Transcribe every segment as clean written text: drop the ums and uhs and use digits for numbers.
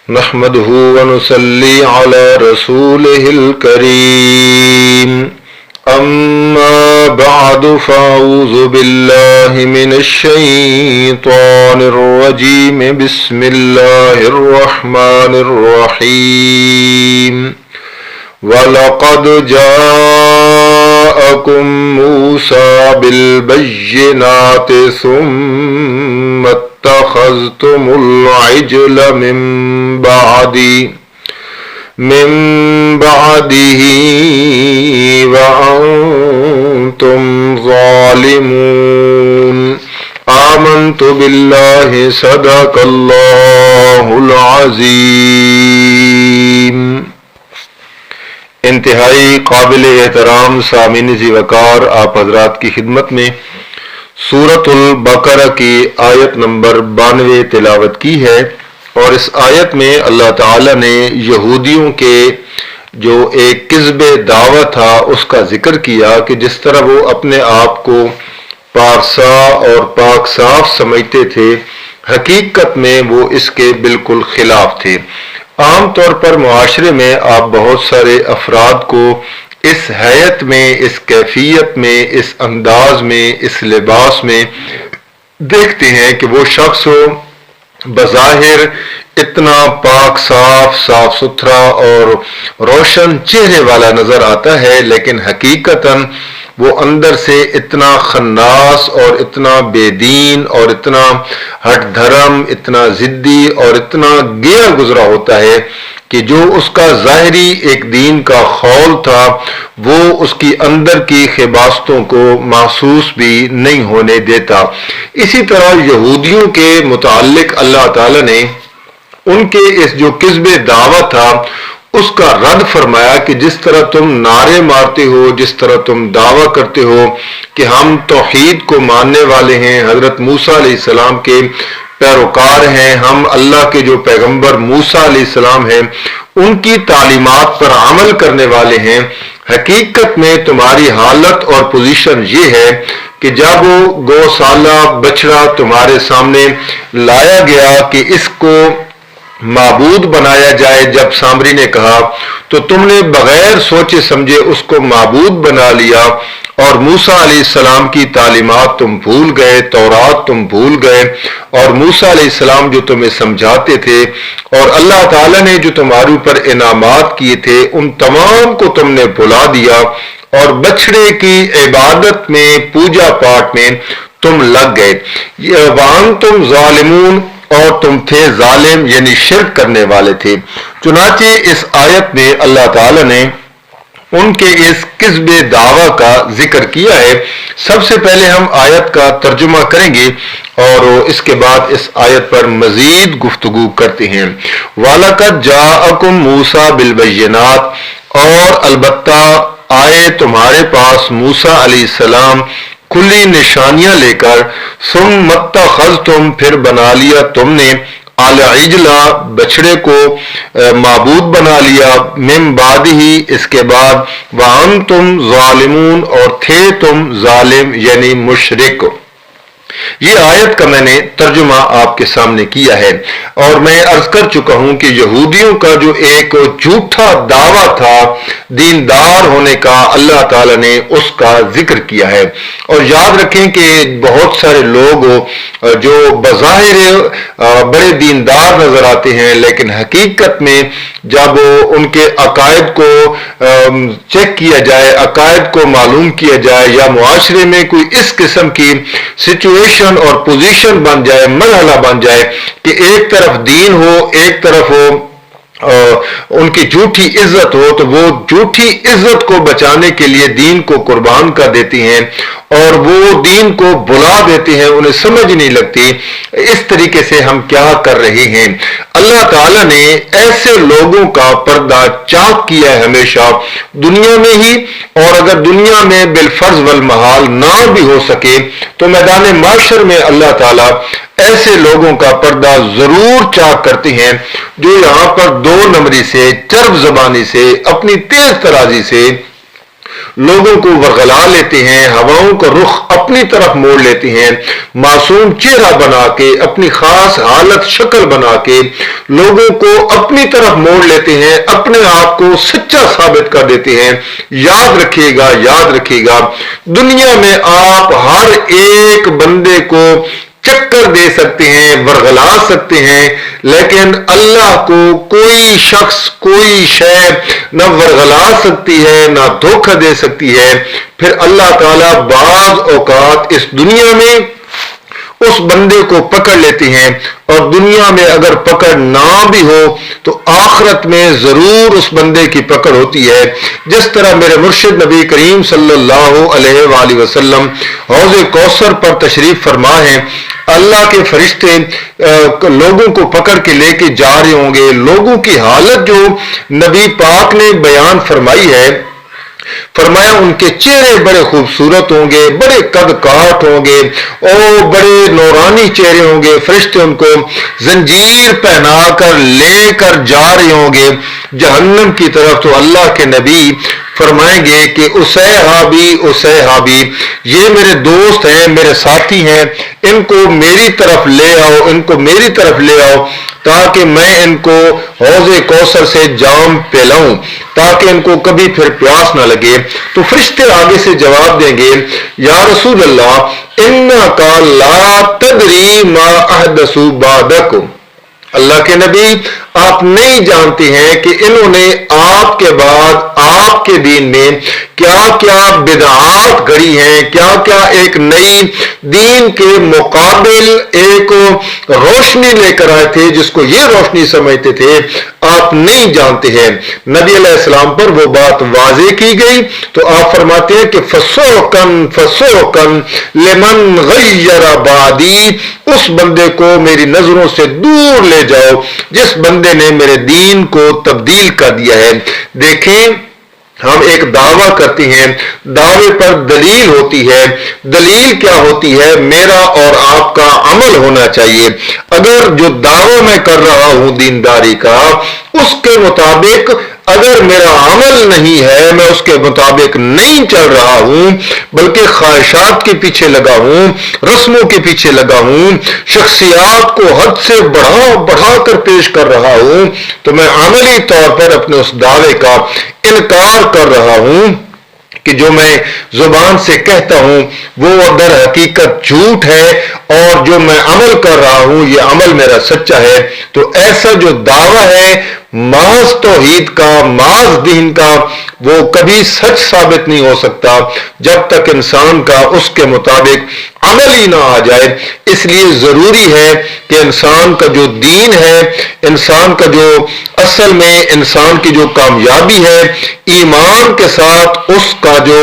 نحمده ونصلي على رسوله الكريم أما بعد فأعوذ بالله من الشيطان الرجيم بسم الله الرحمن الرحيم وَلَقَدْ جَاءَكُمْ مُوسَى بِالْبَيِّنَاتِ ثُمَّ اتَّخَذْتُمُ الْعِجْلَ مِنْ بَعْدِهِ وَأَنْتُمْ ظَالِمُونَ آمنت بالله صدق الله العظيم۔ انتہائی قابل احترام سامعین ذی وقار آپ حضرات کی خدمت میں سورۃ البقرہ کی آیت نمبر 92 تلاوت کی ہے، اور اس آیت میں اللہ تعالی نے یہودیوں کے جو ایک کذب دعویٰ تھا اس کا ذکر کیا کہ جس طرح وہ اپنے آپ کو پارسا اور پاک صاف سمجھتے تھے، حقیقت میں وہ اس کے بالکل خلاف تھے۔ عام طور پر معاشرے میں آپ بہت سارے افراد کو اس حیت میں، اس کیفیت میں، اس انداز میں، اس لباس میں دیکھتے ہیں کہ وہ شخص بظاہر اتنا پاک صاف ستھرا اور روشن چہرے والا نظر آتا ہے، لیکن حقیقتاً وہ اندر سے اتنا خناس اور اتنا بے دین اور اتنا ہٹ دھرم، اتنا ضدی اور اتنا گیا گزرا ہوتا ہے کہ جو اس کا ظاہری ایک دین کا خول تھا وہ اس کی اندر کی خباستوں کو محسوس بھی نہیں ہونے دیتا۔ اسی طرح یہودیوں کے متعلق اللہ تعالی نے ان کے اس جو کذب دعویٰ تھا اس کا رد فرمایا کہ جس طرح تم نعرے مارتے ہو، جس طرح تم دعویٰ کرتے ہو کہ ہم توحید کو ماننے والے ہیں، حضرت موسیٰ علیہ السلام کے پیروکار ہیں، ہم اللہ کے جو پیغمبر موسیٰ علیہ السلام ہیں ان کی تعلیمات پر عمل کرنے والے ہیں، حقیقت میں تمہاری حالت اور پوزیشن یہ ہے کہ جب وہ گوسالہ بچڑا تمہارے سامنے لایا گیا کہ اس کو معبود بنایا جائے، جب سامری نے کہا تو تم نے بغیر سوچے سمجھے اس کو معبود بنا لیا، اور موسیٰ علیہ السلام کی تعلیمات تم بھول گئے، تورات تم بھول گئے، اور موسیٰ علیہ السلام جو تمہیں سمجھاتے تھے اور اللہ تعالیٰ نے جو تمہارے اوپر انعامات کیے تھے ان تمام کو تم نے بھلا دیا، اور بچڑے کی عبادت میں، پوجا پاٹ میں تم لگ گئے۔ وَأَنْتُمْ ظَالِمُونَ، اور تم تھے ظالم، یعنی شرک کرنے والے تھے۔ چنانچہ اس آیت میں اللہ تعالی نے ان کے اس کذب دعویٰ کا ذکر کیا ہے۔ سب سے پہلے ہم آیت کا ترجمہ کریں گے اور اس کے بعد اس آیت پر مزید گفتگو کرتے ہیں۔ وَلَقَدْ جَاءَكُمْ مُوسَى بِالْبَيِّنَاتِ، اور البتہ آئے تمہارے پاس موسیٰ علیہ السلام کھلی نشانیاں لے کر، ثم اتخذتم، پھر بنا لیا تم نے، العجل، بچڑے کو معبود بنا لیا، من بعدہ، اس کے بعد، وانتم ظالمون، اور تھے تم ظالم یعنی مشرک۔ یہ آیت کا میں نے ترجمہ آپ کے سامنے کیا ہے، اور میں عرض کر چکا ہوں کہ یہودیوں کا جو ایک جھوٹا دعویٰ تھا دیندار ہونے کا، اللہ تعالی نے اس کا ذکر کیا ہے۔ اور یاد رکھیں کہ بہت سارے لوگ جو بظاہر بڑے دیندار نظر آتے ہیں لیکن حقیقت میں جب ان کے عقائد کو چیک کیا جائے، عقائد کو معلوم کیا جائے، یا معاشرے میں کوئی اس قسم کی سچویشن اور پوزیشن بن جائے، مرحلہ بن جائے کہ ایک طرف دین ہو، ایک طرف ہو ان کی جھوٹی عزت ہو، تو وہ جھوٹی عزت کو بچانے کے لیے دین کو قربان کر دیتی ہیں اور وہ دین کو بھلا دیتے ہیں، انہیں سمجھ نہیں لگتی اس طریقے سے ہم کیا کر رہے ہیں۔ اللہ تعالیٰ نے ایسے لوگوں کا پردہ چاک کیا ہے ہمیشہ دنیا میں ہی، اور اگر دنیا میں بالفرض والمحال نہ بھی ہو سکے تو میدان معاشر میں اللہ تعالیٰ ایسے لوگوں کا پردہ ضرور چاک کرتے ہیں جو یہاں پر 2 نمبری سے، چرب زبانی سے، اپنی تیز ترازی سے لوگوں کو ورغلا لیتے ہیں، ہواؤں کا رخ اپنی طرف موڑ لیتے ہیں، معصوم چہرہ بنا کے، اپنی خاص حالت شکل بنا کے لوگوں کو اپنی طرف موڑ لیتے ہیں، اپنے آپ کو سچا ثابت کر دیتے ہیں۔ یاد رکھیے گا، یاد رکھیے گا، دنیا میں آپ ہر ایک بندے کو چکر دے سکتے ہیں، ورغلا سکتے ہیں، لیکن اللہ کو کوئی شخص، کوئی شے نہ ورغلا سکتی ہے، نہ دھوکہ دے سکتی ہے۔ پھر اللہ تعالیٰ بعض اوقات اس دنیا میں اس بندے کو پکڑ لیتے ہیں، اور دنیا میں اگر پکڑ نہ بھی ہو تو آخرت میں ضرور اس بندے کی پکڑ ہوتی ہے۔ جس طرح میرے مرشد نبی کریم صلی اللہ علیہ وآلہ وسلم حوض کوثر پر تشریف فرما ہیں، اللہ کے فرشتے لوگوں کو پکڑ کے لے کے جا رہے ہوں گے۔ لوگوں کی حالت جو نبی پاک نے بیان فرمائی ہے، فرمایا ان کے چہرے بڑے خوبصورت ہوں گے، بڑے قد کاٹ ہوں گے اور بڑے نورانی چہرے ہوں گے، فرشتے ان کو زنجیر پہنا کر لے کر جا رہے ہوں گے جہنم کی طرف۔ تو اللہ کے نبی فرمائیں گے کہ اسیحابی اسیحابی، یہ میرے دوست ہیں، میرے ساتھی ہیں، ان کو میری طرف لے آؤ، ان کو میری طرف لے آؤ، تاکہ میں ان کو حوض کوثر سے جام پلاؤں، تاکہ ان کو کبھی پھر پیاس نہ لگے۔ تو فرشتے آگے سے جواب دیں گے، یا رسول اللہ انکا لا تدری ما احدث بعدک، اللہ کے نبی آپ نہیں جانتے ہیں کہ انہوں نے آپ کے بعد آپ کے دین میں کیا کیا بدعات گھڑی ہیں، کیا کیا ایک نئی دین کے مقابل ایک روشنی لے کر آئے تھے جس کو یہ روشنی سمجھتے تھے، آپ نہیں جانتے ہیں۔ نبی علیہ السلام پر وہ بات واضح کی گئی تو آپ فرماتے ہیں کہ فسوقن فسوقن لمن غیر بعدی، اس بندے کو میری نظروں سے دور لے جاؤ جس بندے نے میرے دین کو تبدیل کر دیا ہے۔ دیکھیں، ہم ایک دعویٰ کرتے ہیں، دعوے پر دلیل ہوتی ہے۔ دلیل کیا ہوتی ہے؟ میرا اور آپ کا عمل ہونا چاہیے۔ اگر جو دعویٰ میں کر رہا ہوں دینداری کا، اس کے مطابق اگر میرا عمل نہیں ہے، میں اس کے مطابق نہیں چل رہا ہوں بلکہ خواہشات کے پیچھے لگا ہوں، رسموں کے پیچھے لگا ہوں، شخصیات کو حد سے بڑھا کر پیش کر رہا ہوں، تو میں عملی طور پر اپنے اس دعوے کا انکار کر رہا ہوں کہ جو میں زبان سے کہتا ہوں وہ در حقیقت جھوٹ ہے، اور جو میں عمل کر رہا ہوں یہ عمل میرا سچا ہے۔ تو ایسا جو دعویٰ ہے محض توحید کا، محض دین کا، وہ کبھی سچ ثابت نہیں ہو سکتا جب تک انسان کا اس کے مطابق عمل ہی نہ آ جائے۔ اس لیے ضروری ہے کہ انسان کا جو دین ہے، انسان کا جو اصل میں انسان کی جو کامیابی ہے، ایمان کے ساتھ اس کا جو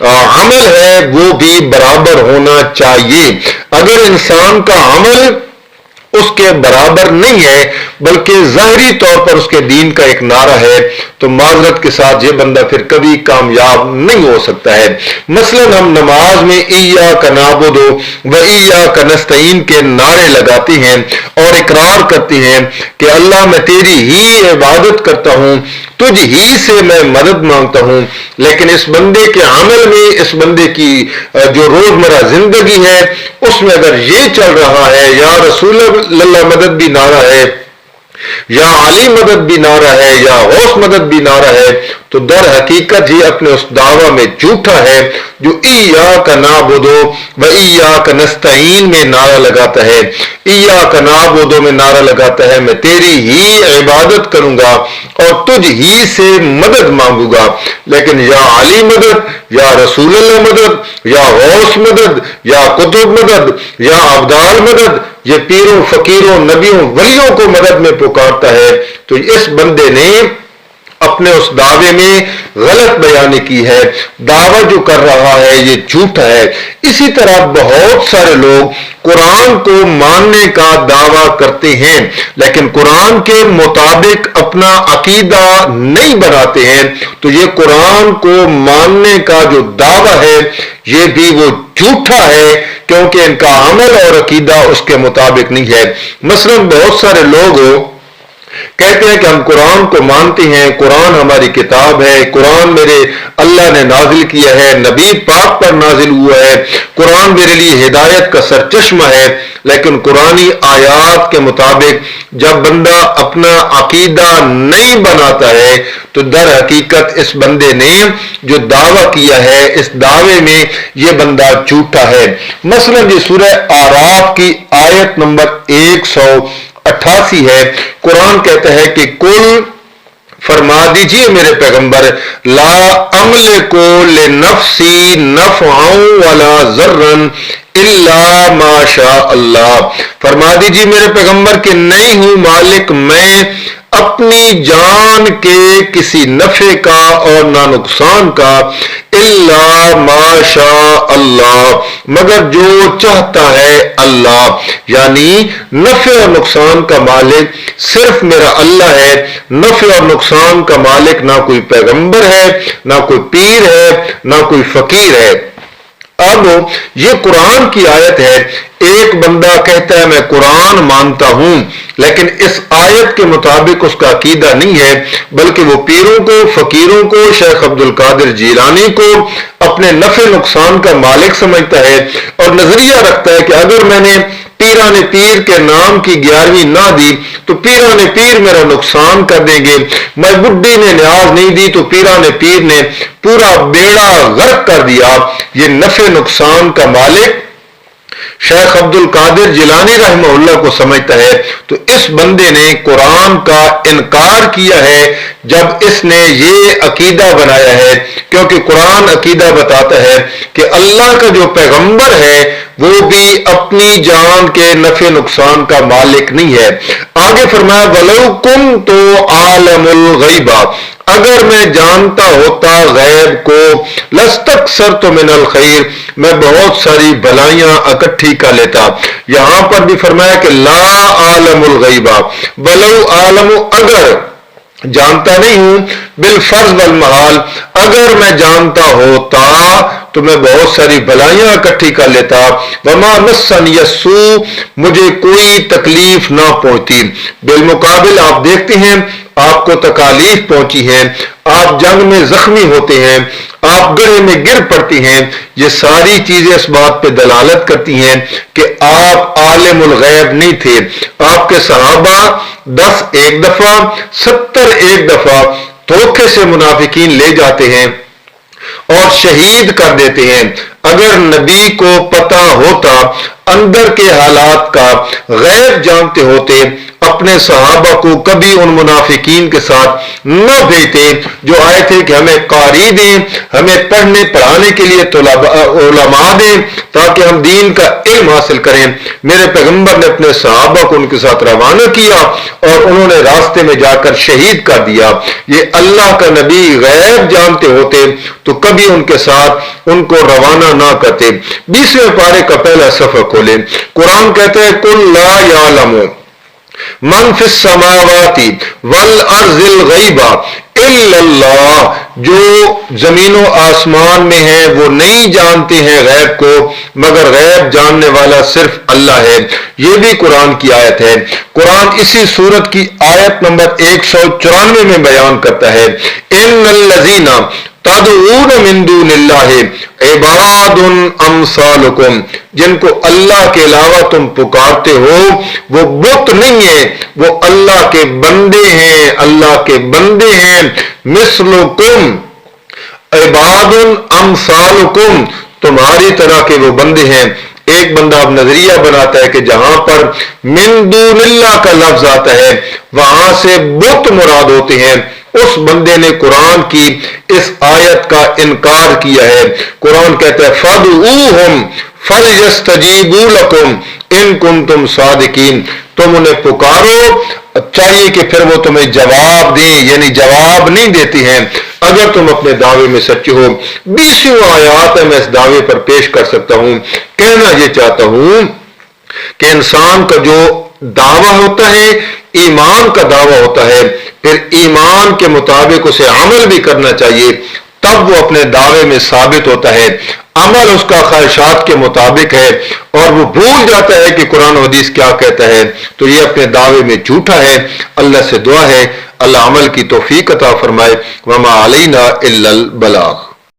عمل ہے وہ بھی برابر ہونا چاہیے۔ اگر انسان کا عمل اس کے برابر نہیں ہے بلکہ ظاہری طور پر اس کے دین کا ایک نعرہ ہے، تو معذرت کے ساتھ یہ بندہ پھر کبھی کامیاب نہیں ہو سکتا ہے۔ مثلا ہم نماز میں ایاک نعبد و ایاک نستعین کے نعرے لگاتے ہیں اور اقرار کرتے ہیں کہ اللہ میں تیری ہی عبادت کرتا ہوں، تجھ ہی سے میں مدد مانگتا ہوں، لیکن اس بندے کے عمل میں، اس بندے کی جو روزمرہ زندگی ہے اس میں اگر یہ چل رہا ہے، یا رسول اللہ مدد بھی نعرہ ہے، یا علی مدد بھی نعرہ ہے، یا غوث مدد بھی نعرہ ہے، تو در حقیقت یہ اپنے اس دعویٰ میں جھوٹا ہے جو ایاک نعبد و ایاک نستعین میں نعرہ لگاتا ہے۔ ایاک نعبد میں نعرہ لگاتا ہے میں تیری ہی عبادت کروں گا اور تجھ ہی سے مدد مانگوں گا، لیکن یا علی مدد، یا رسول اللہ مدد، یا غوث مدد، یا قطب مدد، یا ابدال مدد، یہ پیروں فقیروں نبیوں ولیوں کو مدد میں پکارتا ہے، تو اس بندے نے اپنے اس دعوے میں غلط بیانی کی ہے، دعویٰ جو کر رہا ہے یہ جھوٹا ہے۔ اسی طرح بہت سارے لوگ قرآن کو ماننے کا دعویٰ کرتے ہیں لیکن قرآن کے مطابق اپنا عقیدہ نہیں بناتے ہیں، تو یہ قرآن کو ماننے کا جو دعویٰ ہے یہ بھی وہ جھوٹا ہے، کیونکہ ان کا عمل اور عقیدہ اس کے مطابق نہیں ہے۔ مثلا بہت سارے لوگ کہتے ہیں کہ ہم قرآن کو مانتے ہیں، قرآن ہماری کتاب ہے، قرآن میرے اللہ نے نازل کیا ہے، نبی پاک پر نازل ہوا ہے، قرآن میرے لیے ہدایت کا سرچشمہ ہے، لیکن قرآنی آیات کے مطابق جب بندہ اپنا عقیدہ نہیں بناتا ہے تو در حقیقت اس بندے نے جو دعویٰ کیا ہے اس دعوے میں یہ بندہ جھوٹا ہے۔ مثلا یہ سورہ اعراف کی آیت نمبر 188 ہے۔ قرآن کہتا ہے کہ کل فرما دیجئے میرے پیغمبر، لا املک لنفسی نفعا ولا ضرا الا ما شاء اللہ، فرما دیجئے میرے پیغمبر کہ نہیں ہوں مالک میں اپنی جان کے کسی نفع کا اور نہ نقصان کا، الا ما شاء اللہ، مگر جو چاہتا ہے اللہ، یعنی نفع اور نقصان کا مالک صرف میرا اللہ ہے، نفع اور نقصان کا مالک نہ کوئی پیغمبر ہے، نہ کوئی پیر ہے، نہ کوئی فقیر ہے۔ اب یہ قرآن کی آیت ہے، ایک بندہ کہتا ہے میں قرآن مانتا ہوں لیکن اس آیت کے مطابق اس کا عقیدہ نہیں ہے، بلکہ وہ پیروں کو، فقیروں کو، شیخ عبد القادر جیلانی کو اپنے نفع نقصان کا مالک سمجھتا ہے اور نظریہ رکھتا ہے کہ اگر میں نے پیران پیر کے نام کی 11ویں نہ دی تو پیران پیر میرا نقصان کر دیں گے، میں بڈھی نے نیاز نہیں دی تو پیران پیر نے پورا بیڑا غرق کر دیا۔ یہ نفع نقصان کا مالک شیخ عبد القادر جیلانی رحمہ اللہ کو سمجھتا ہے، تو اس بندے نے قرآن کا انکار کیا ہے جب اس نے یہ عقیدہ بنایا ہے، کیونکہ قرآن عقیدہ بتاتا ہے کہ اللہ کا جو پیغمبر ہے وہ بھی اپنی جان کے نفع نقصان کا مالک نہیں ہے۔ آگے فرمایا وَلَوْ كُنْتُ عَالَمُ الْغَيْبَ، اگر میں جانتا ہوتا غیب کو، لَسْتَكْثَرْتُ مِنَ الْخَيْرِ، میں بہت ساری بھلائیاں اکٹھی کر لیتا۔ یہاں پر بھی فرمایا کہ لا عالم الغیب، وَلَوْ عَالَمُ، اگر جانتا نہیں ہوں، بالفرض والمحال، اگر میں جانتا ہوتا تو میں بہت ساری بھلائیاں اکٹھی کر لیتا۔ وما مسنی السوء، مجھے کوئی تکلیف نہ پہنچتی۔ بالمقابل آپ دیکھتے ہیں آپ کو تکالیف پہنچی ہیں، آپ جنگ میں زخمی ہوتے ہیں، آپ گڑھے میں گر پڑتی ہیں، یہ ساری چیزیں اس بات پہ دلالت کرتی ہیں کہ آپ عالم الغیب نہیں تھے۔ آپ کے صحابہ 10 ایک دفعہ، 70 ایک دفعہ دھوکے سے منافقین لے جاتے ہیں اور شہید کر دیتے ہیں۔ اگر نبی کو پتہ ہوتا اندر کے حالات کا، غیب جانتے ہوتے، اپنے صحابہ کو کبھی ان منافقین کے ساتھ نہ بھیجتے جو آئے تھے کہ ہمیں قاری دیں، ہمیں پڑھنے پڑھانے کے لیے علماء دیں تاکہ ہم دین کا علم حاصل کریں۔ میرے پیغمبر نے اپنے صحابہ کو ان کے ساتھ روانہ کیا اور انہوں نے راستے میں جا کر شہید کر دیا۔ یہ اللہ کا نبی غیب جانتے ہوتے تو کبھی ان کے ساتھ ان کو روانہ نہ کرتے۔ 20ویں پارے کا پہلا صفحہ کھولیں، قرآن کہتا ہے قُلْ لَا يَعْلَمُ من فی السماوات والارض الغیب الا اللہ، جو زمین و آسمان میں ہیں وہ نہیں جانتے ہیں غیب کو مگر غیب جاننے والا صرف اللہ ہے۔ یہ بھی قرآن کی آیت ہے۔ قرآن اسی سورت کی آیت نمبر 194 میں بیان کرتا ہے ان الذین تدعون من دون اللہ عباد امثالکم، جن کو اللہ کے علاوہ تم پکارتے ہو وہ بت نہیں ہیں، وہ اللہ کے بندے ہیں، اللہ کے بندے ہیں۔ مثلکم عباد امثالکم، تمہاری طرح کے وہ بندے ہیں۔ ایک بندہ اب نظریہ بناتا ہے کہ جہاں پر من دون اللہ کا لفظ آتا ہے وہاں سے بت مراد ہوتے ہیں۔ اس بندے نے قرآن کی اس آیت کا انکار کیا ہے۔ قرآن کہتا ہے فَادْعُوهُمْ فَلْيَسْتَجِيبُوا لَكُمْ إِن كُنتُمْ صَادِقِينَ، تم انہیں پکارو، چاہیے کہ پھر وہ تمہیں جواب دیں، یعنی جواب نہیں دیتے ہیں اگر تم اپنے دعوے میں سچے ہو۔ 20واں آیات ہے، میں اس دعوے پر پیش کر سکتا ہوں۔ کہنا یہ چاہتا ہوں کہ انسان کا جو دعویٰ ہوتا ہے، ایمان کا دعویٰ ہوتا ہے، پھر ایمان کے مطابق اسے عمل بھی کرنا چاہیے، تب وہ اپنے دعوے میں ثابت ہوتا ہے۔ عمل اس کا خواہشات کے مطابق ہے اور وہ بھول جاتا ہے کہ قرآن و حدیث کیا کہتا ہے، تو یہ اپنے دعوے میں جھوٹا ہے۔ اللہ سے دعا ہے اللہ عمل کی توفیق عطا فرمائے۔ وما علینا الا البلاغ۔